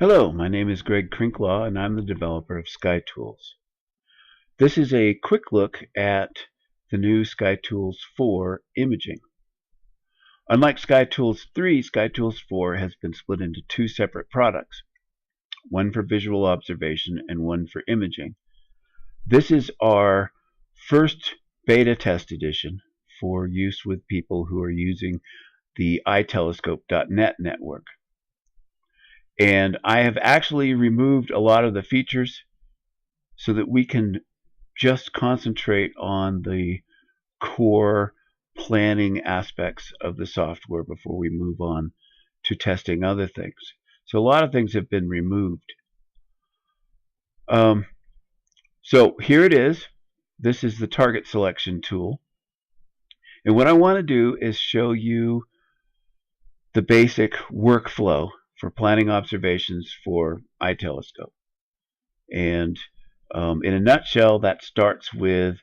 Hello, my name is Greg Crinklaw and I'm the developer of SkyTools. This is a quick look at the new SkyTools 4 imaging. Unlike SkyTools 3, SkyTools 4 has been split into two separate products, one for visual observation and one for imaging. This is our first beta test edition for use with people who are using the iTelescope.net network. And I have actually removed a lot of the features so that we can just concentrate on the core planning aspects of the software before we move on to testing other things. So a lot of things have been removed. So here it is. This is the target selection tool. And what I want to do is show you the basic workflow for planning observations for iTelescope. And in a nutshell, that starts with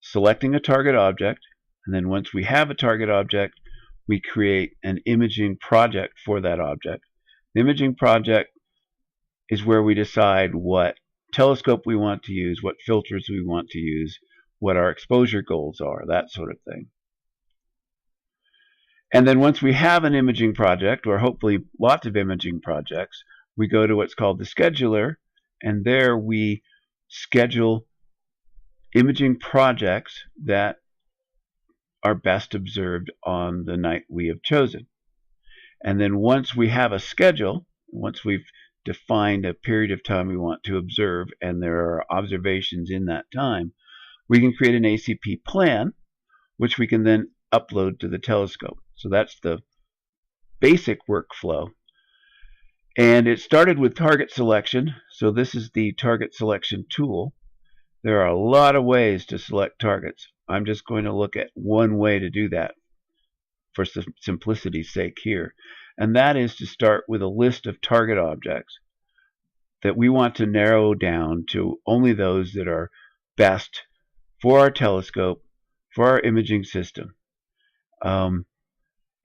selecting a target object, and then once we have a target object, we create an imaging project for that object. The imaging project is where we decide what telescope we want to use, what filters we want to use, what our exposure goals are, that sort of thing. And then once we have an imaging project, or hopefully lots of imaging projects, we go to what's called the scheduler, and there we schedule imaging projects that are best observed on the night we have chosen. And then once we have a schedule, once we've defined a period of time we want to observe and there are observations in that time, we can create an ACP plan, which we can then upload to the telescope. So that's the basic workflow. And it started with target selection. So this is the target selection tool. There are a lot of ways to select targets. I'm just going to look at one way to do that for simplicity's sake here. And that is to start with a list of target objects that we want to narrow down to only those that are best for our telescope, for our imaging system,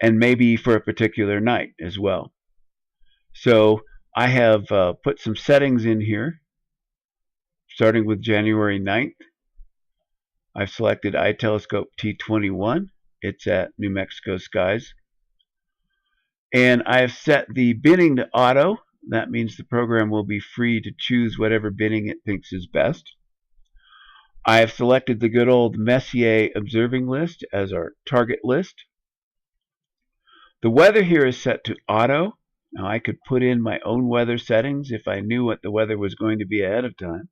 and maybe for a particular night as well. So I have put some settings in here, starting with January 9th. I've selected iTelescope T21. It's at New Mexico skies. And I have set the binning to auto. That means the program will be free to choose whatever binning it thinks is best. I have selected the good old Messier observing list as our target list. The weather here is set to auto. Now I could put in my own weather settings if I knew what the weather was going to be ahead of time.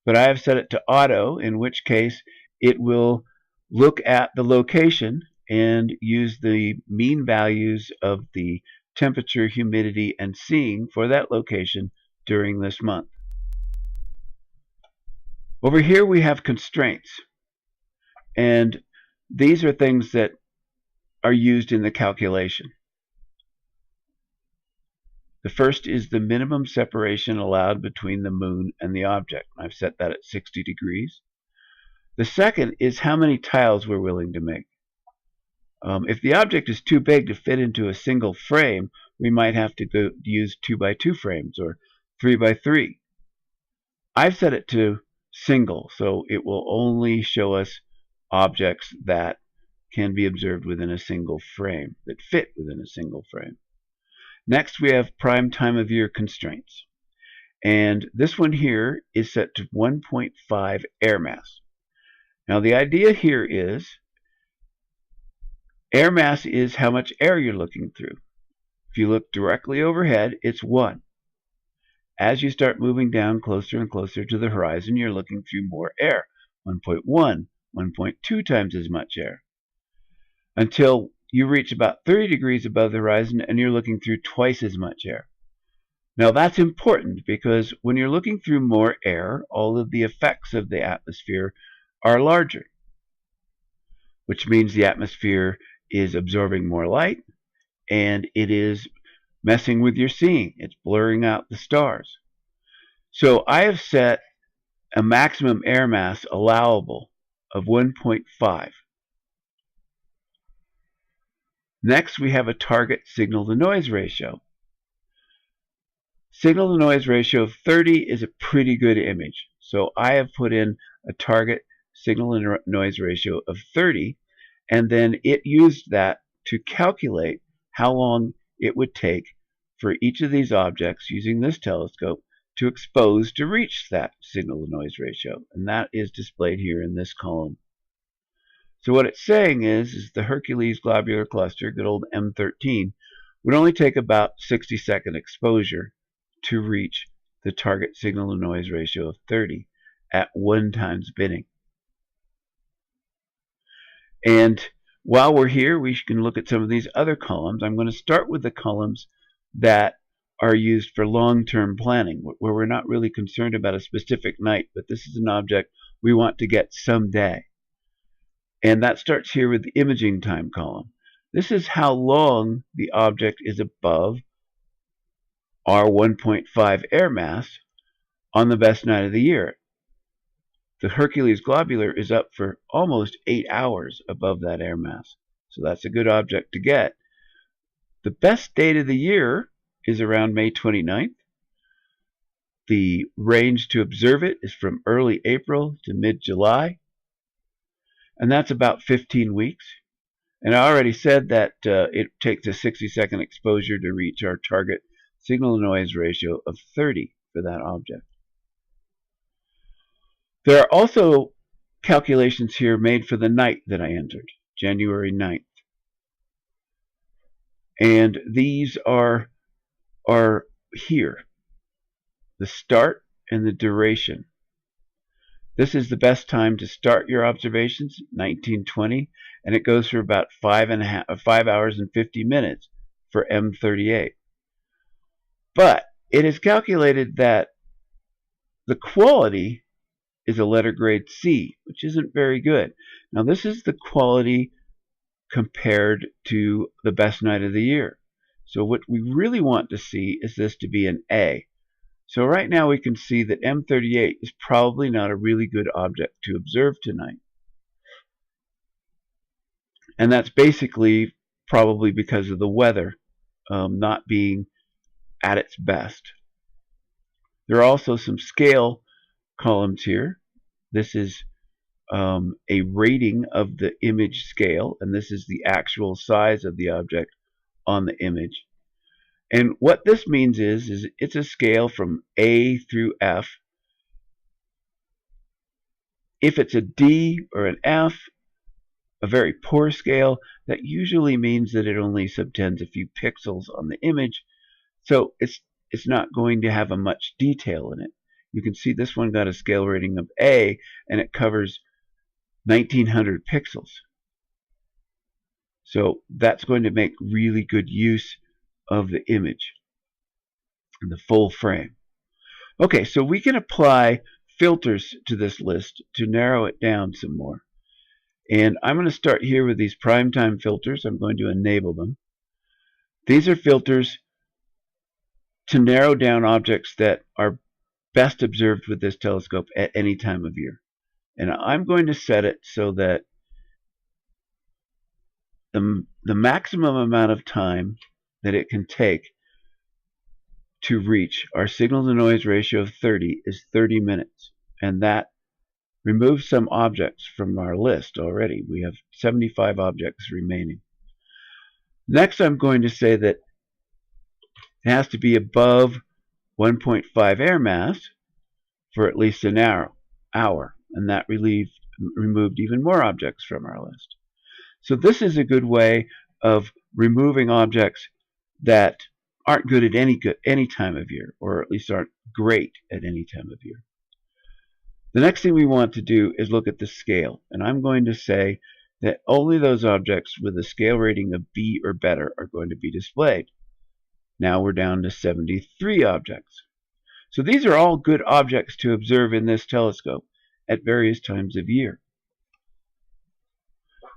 But I have set it to auto, in which case it will look at the location and use the mean values of the temperature, humidity, and seeing for that location during this month. Over here we have constraints, and these are things that are used in the calculation. The first is the minimum separation allowed between the moon and the object. I've set that at 60 degrees. The second is how many tiles we're willing to make. If the object is too big to fit into a single frame, we might have to use 2x2 frames or 3x3. I've set it to single, so it will only show us objects that can be observed within a single frame, that fit within a single frame. Next, we have prime time of year constraints. And this one here is set to 1.5 air mass. Now, the idea here is air mass is how much air you're looking through. If you look directly overhead, it's 1. As you start moving down closer and closer to the horizon, you're looking through more air, 1.1, 1.2 times as much air, until you reach about 30 degrees above the horizon and you're looking through twice as much air. Now that's important because when you're looking through more air, all of the effects of the atmosphere are larger, which means the atmosphere is absorbing more light and it is messing with your seeing. It's blurring out the stars. So I have set a maximum air mass allowable of 1.5. Next, we have a target signal-to-noise ratio. Signal to noise ratio of 30 is a pretty good image. So I have put in a target signal to noise ratio of 30, and then it used that to calculate how long it would take for each of these objects using this telescope to expose to reach that signal to noise ratio. And that is displayed here in this column. So what it's saying is the Hercules globular cluster, good old M13, would only take about 60-second exposure to reach the target signal to noise ratio of 30 at 1 times binning. And while we're here, we can look at some of these other columns. I'm going to start with the columns that are used for long-term planning, where we're not really concerned about a specific night, but this is an object we want to get someday. And that starts here with the imaging time column. This is how long the object is above our 1.5 air mass on the best night of the year. The Hercules globular is up for almost 8 hours above that air mass. So that's a good object to get. The best date of the year is around May 29th. The range to observe it is from early April to mid-July. And that's about 15 weeks. And I already said that it takes a 60-second exposure to reach our target signal to noise ratio of 30 for that object. There are also calculations here made for the night that I entered, January 9th. And these are here, the start and the duration. This is the best time to start your observations, 1920, and it goes for about 5 hours and 50 minutes for M38. But it is calculated that the quality is a letter grade C, which isn't very good. Now this is the quality compared to the best night of the year. So what we really want to see is this to be an A. So right now we can see that M38 is probably not a really good object to observe tonight. And that's basically probably because of the weather not being at its best. There are also some scale columns here. This is a rating of the image scale, and this is the actual size of the object on the image. And what this means is it's a scale from A through F. If it's a D or an F, a very poor scale, that usually means that it only subtends a few pixels on the image, so it's not going to have much detail in it. You can see this one got a scale rating of A, and it covers 1900 pixels. So that's going to make really good use of the image and the full frame. Okay, so we can apply filters to this list to narrow it down some more. And I'm going to start here with these primetime filters. I'm going to enable them. These are filters to narrow down objects that are best observed with this telescope at any time of year. And I'm going to set it so that the maximum amount of time that it can take to reach our signal to noise ratio of 30 is 30 minutes. And that removes some objects from our list already. We have 75 objects remaining. Next, I'm going to say that it has to be above 1.5 air mass for at least an hour. And that removed even more objects from our list. So this is a good way of removing objects that aren't good at any time of year, or at least aren't great at any time of year. The next thing we want to do is look at the scale, and I'm going to say that only those objects with a scale rating of B or better are going to be displayed. Now we're down to 73 objects. So these are all good objects to observe in this telescope at various times of year.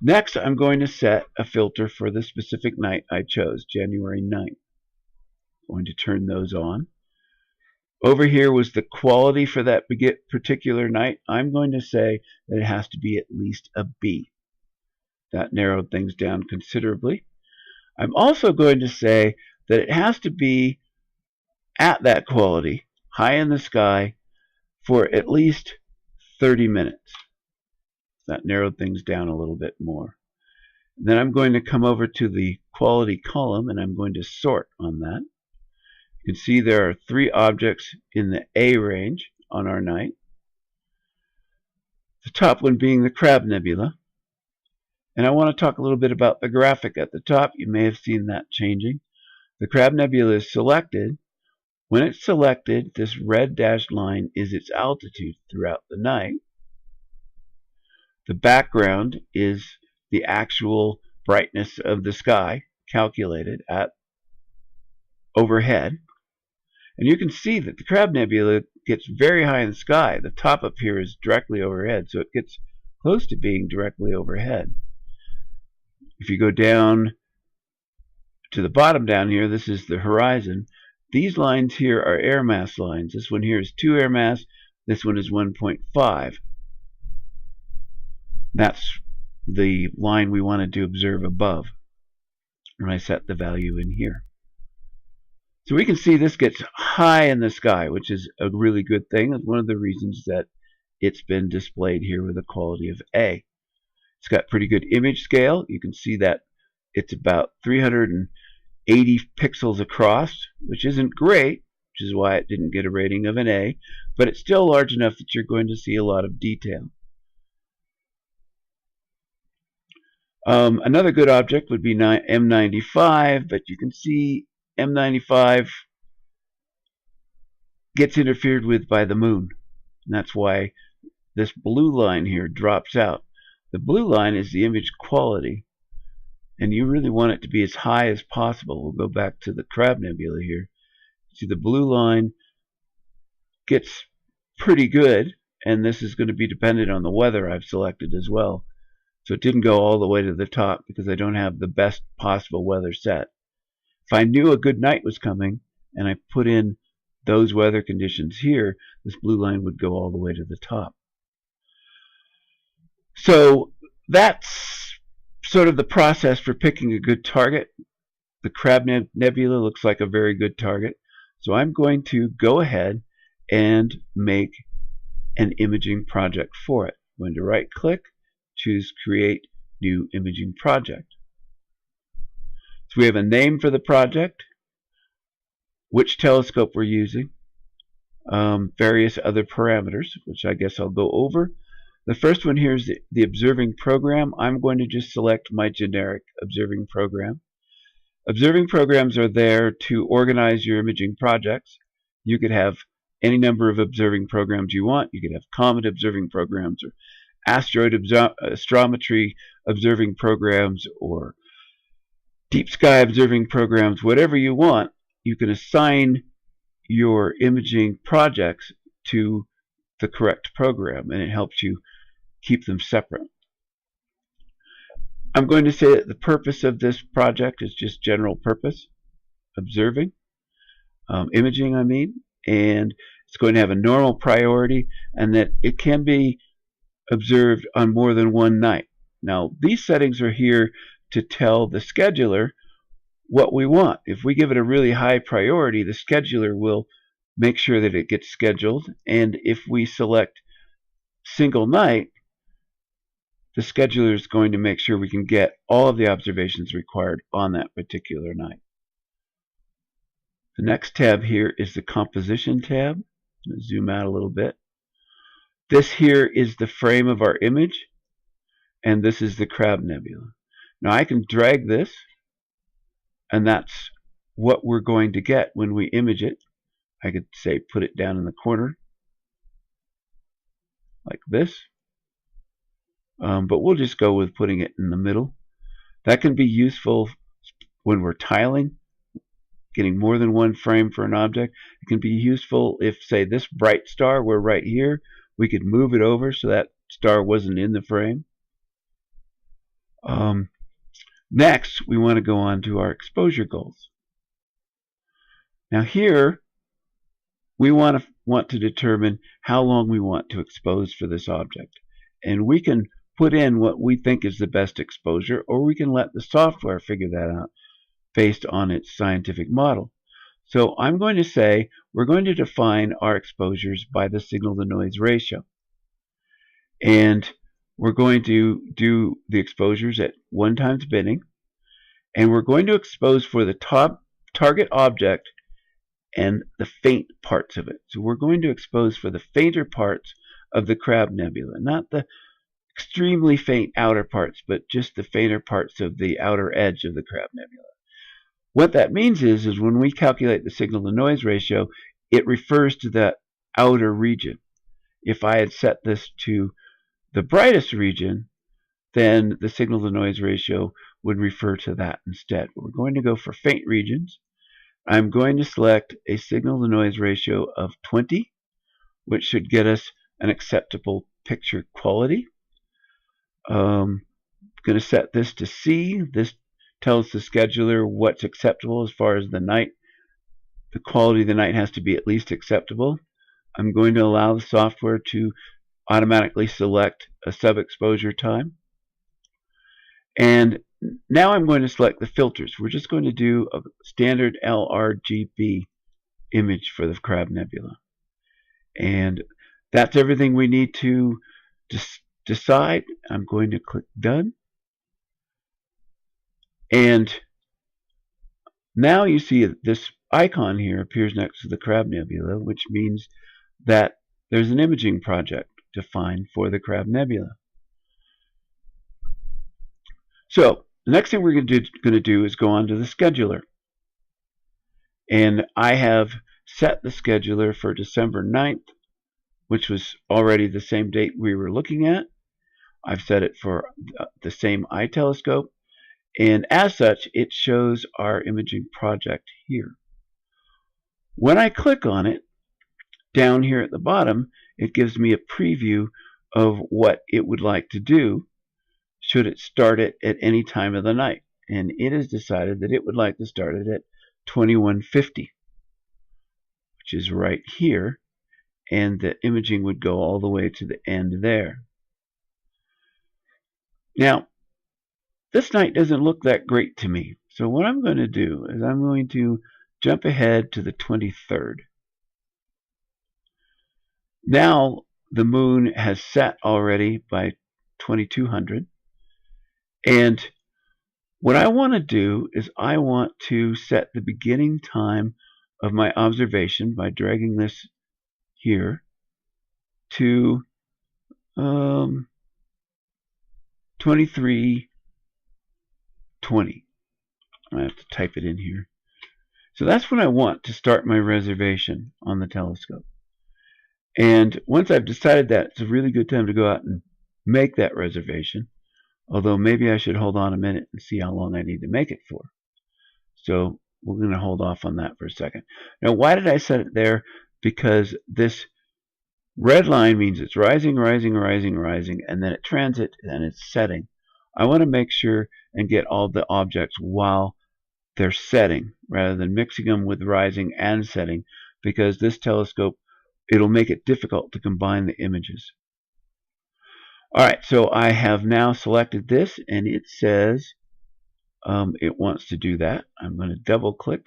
Next, I'm going to set a filter for the specific night I chose, January 9th. I'm going to turn those on. Over here was the quality for that particular night. I'm going to say that it has to be at least a B. That narrowed things down considerably. I'm also going to say that it has to be at that quality, high in the sky, for at least 30 minutes. That narrowed things down a little bit more. Then I'm going to come over to the quality column and I'm going to sort on that. You can see there are 3 objects in the A range on our night. The top one being the Crab Nebula. And I want to talk a little bit about the graphic at the top. You may have seen that changing. The Crab Nebula is selected. When it's selected, this red dashed line is its altitude throughout the night. The background is the actual brightness of the sky calculated at overhead. And you can see that the Crab Nebula gets very high in the sky. The top up here is directly overhead, so it gets close to being directly overhead. If you go down to the bottom down here, this is the horizon. These lines here are air mass lines. This one here is 2 air mass. This one is 1.5. That's the line we wanted to observe above when I set the value in here. So we can see this gets high in the sky, which is a really good thing. It's one of the reasons that it's been displayed here with a quality of A. It's got pretty good image scale. You can see that it's about 380 pixels across, which isn't great, which is why it didn't get a rating of an A, but it's still large enough that you're going to see a lot of detail. Another good object would be M95, but you can see M95 gets interfered with by the moon. And that's why this blue line here drops out. The blue line is the image quality, and you really want it to be as high as possible. We'll go back to the Crab Nebula here. See, the blue line gets pretty good, and this is going to be dependent on the weather I've selected as well. So it didn't go all the way to the top because I don't have the best possible weather set. If I knew a good night was coming and I put in those weather conditions here, this blue line would go all the way to the top. So that's sort of the process for picking a good target. The Crab Nebula looks like a very good target. So I'm going to go ahead and make an imaging project for it. I'm going to right click, choose Create New Imaging Project. So we have a name for the project, which telescope we're using, various other parameters, which I guess I'll go over. The first one here is the observing program. I'm going to just select my generic observing program. Observing programs are there to organize your imaging projects. You could have any number of observing programs you want. You could have comet observing programs or asteroid astrometry observing programs or deep sky observing programs, whatever you want. You can assign your imaging projects to the correct program, and it helps you keep them separate. I'm going to say that the purpose of this project is just general purpose observing, imaging I mean, and it's going to have a normal priority and that it can be observed on more than one night. Now these settings are here to tell the scheduler what we want. If we give it a really high priority, the scheduler will make sure that it gets scheduled, and if we select single night, the scheduler is going to make sure we can get all of the observations required on that particular night. The next tab here is the composition tab. I'm going to zoom out a little bit. This here is the frame of our image, and this is the Crab Nebula. Now I can drag this, and that's what we're going to get when we image it. I could say put it down in the corner like this, but we'll just go with putting it in the middle. That can be useful when we're tiling, getting more than one frame for an object. It can be useful if, say, this bright star were right here. We could move it over so that star wasn't in the frame. Next, we want to go on to our exposure goals. Now here, we want to determine how long we want to expose for this object. And we can put in what we think is the best exposure, or we can let the software figure that out based on its scientific model. So I'm going to say we're going to define our exposures by the signal-to-noise ratio. And we're going to do the exposures at 1 times binning. And we're going to expose for the top target object and the faint parts of it. So we're going to expose for the fainter parts of the Crab Nebula, not the extremely faint outer parts, but just the fainter parts of the outer edge of the Crab Nebula. What that means is when we calculate the signal-to-noise ratio, it refers to that outer region. If I had set this to the brightest region, then the signal-to-noise ratio would refer to that instead. We're going to go for faint regions. I'm going to select a signal-to-noise ratio of 20, which should get us an acceptable picture quality. I'm going to set this to C. This tells the scheduler what's acceptable as far as the night. The quality of the night has to be at least acceptable. I'm going to allow the software to automatically select a sub-exposure time. And now I'm going to select the filters. We're just going to do a standard LRGB image for the Crab Nebula. And that's everything we need to decide. I'm going to click Done. And now you see this icon here appears next to the Crab Nebula, which means that there's an imaging project defined for the Crab Nebula. So the next thing we're going to do is go on to the scheduler. And I have set the scheduler for December 9th, which was already the same date we were looking at. I've set it for the same eye telescope. And as such, it shows our imaging project here. When I click on it, down here at the bottom, it gives me a preview of what it would like to do should it start it at any time of the night. And it has decided that it would like to start it at 2150, which is right here. And the imaging would go all the way to the end there. Now, this night doesn't look that great to me. So what I'm going to do is I'm going to jump ahead to the 23rd. Now the moon has set already by 2200. And what I want to do is I want to set the beginning time of my observation by dragging this here to 2320. I have to type it in here. So that's when I want to start my reservation on the telescope. And once I've decided that, it's a really good time to go out and make that reservation. Although maybe I should hold on a minute and see how long I need to make it for. So we're going to hold off on that for a second. Now, why did I set it there? Because this red line means it's rising, rising, rising, rising, and then it transits and it's setting. I want to make sure and get all the objects while they're setting, rather than mixing them with rising and setting, because this telescope, it'll make it difficult to combine the images. Alright, so I have now selected this, and it says it wants to do that. I'm going to double click,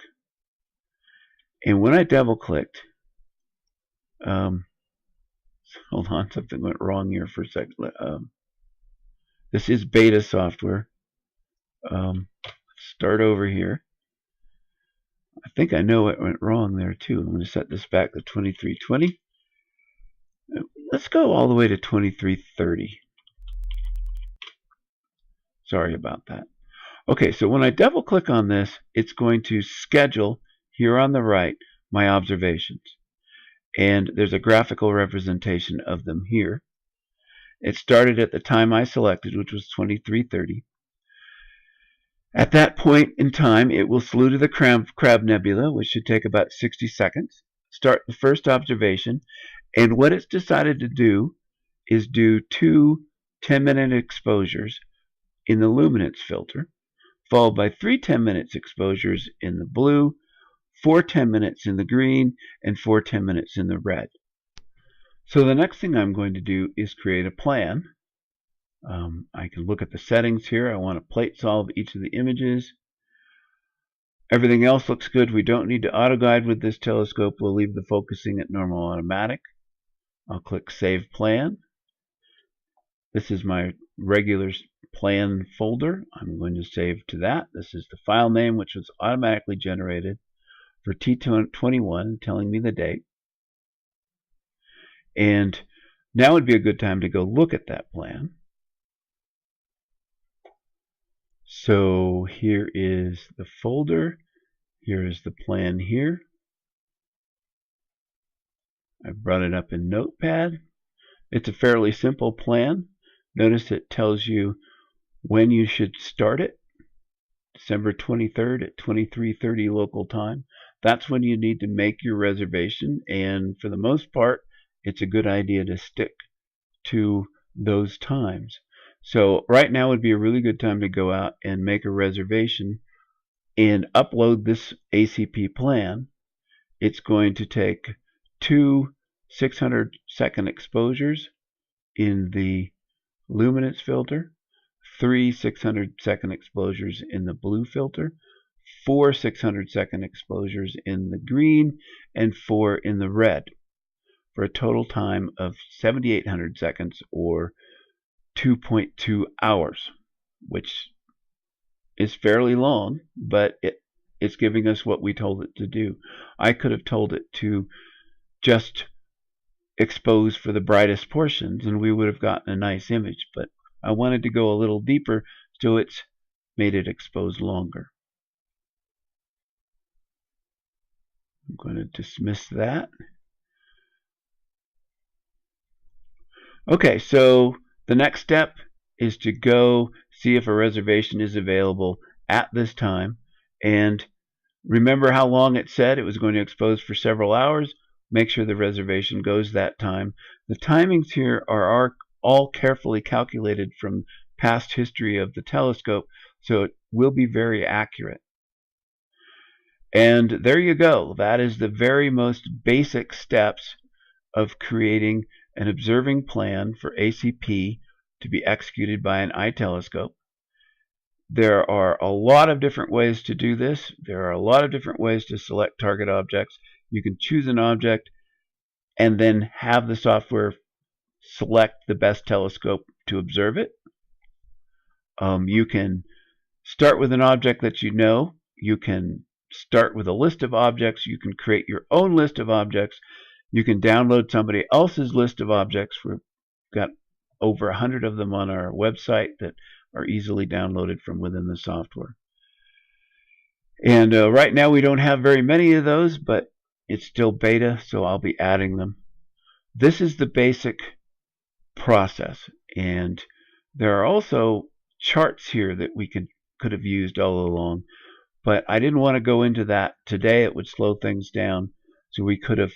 and when I double clicked, hold on, something went wrong here for a second. This is beta software. Start over here. I think I know what went wrong there too. I'm going to set this back to 2320. Let's go all the way to 2330. Sorry about that. Okay, so when I double click on this, it's going to schedule here on the right my observations. And there's a graphical representation of them here. It started at the time I selected, which was 2330. At that point in time, it will salute the Crab Nebula, which should take about 60 seconds, start the first observation, and what it's decided to do is do 2 10-minute exposures in the luminance filter, followed by 3 10-minute exposures in the blue, 4 10 minutes in the green, and 4 10 minutes in the red. So the next thing I'm going to do is create a plan. I can look at the settings here. I want to plate solve each of the images. Everything else looks good. We don't need to auto guide with this telescope. We'll leave the focusing at normal automatic. I'll click Save Plan. This is my regular plan folder. I'm going to save to that. This is the file name, which was automatically generated for T21, telling me the date. And now would be a good time to go look at that plan. So here is the folder. Here is the plan here. I've brought it up in Notepad. It's a fairly simple plan. Notice it tells you when you should start it. December 23rd at 23:30 local time. That's when you need to make your reservation, and for the most part, it's a good idea to stick to those times. So right now would be a really good time to go out and make a reservation and upload this ACP plan. It's going to take 2 600-second exposures in the luminance filter, 3 600-second exposures in the blue filter, 4 600-second exposures in the green, and 4 in the red, for a total time of 7,800 seconds, or 2.2 hours, which is fairly long, but it's giving us what we told it to do. I could have told it to just expose for the brightest portions and we would have gotten a nice image, but I wanted to go a little deeper, so it's made it expose longer. I'm going to dismiss that. Okay, so the next step is to go see if a reservation is available at this time, and remember how long it said it was going to expose for several hours. Make sure the reservation goes that time. The timings here are all carefully calculated from past history of the telescope, so it will be very accurate. And there you go. That is the very most basic steps of creating an observing plan for ACP to be executed by an eye telescope. There are a lot of different ways to do this. There are a lot of different ways to select target objects. You can choose an object and then have the software select the best telescope to observe it. You can start with an object that you know. You can start with a list of objects. You can create your own list of objects. You can download somebody else's list of objects. We've got over 100 of them on our website that are easily downloaded from within the software. And right now we don't have very many of those, but it's still beta, so I'll be adding them. This is the basic process, and there are also charts here that we could have used all along, but I didn't want to go into that today. It would slow things down, so we could have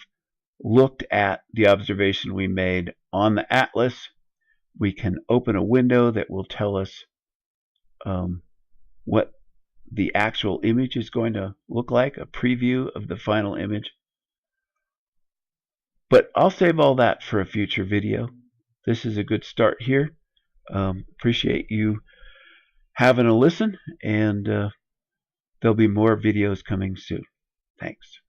looked at the observation we made on the atlas. We can open a window that will tell us what the actual image is going to look like, a preview of the final image. But I'll save all that for a future video. This is a good start here. Appreciate you having a listen, and there'll be more videos coming soon. Thanks.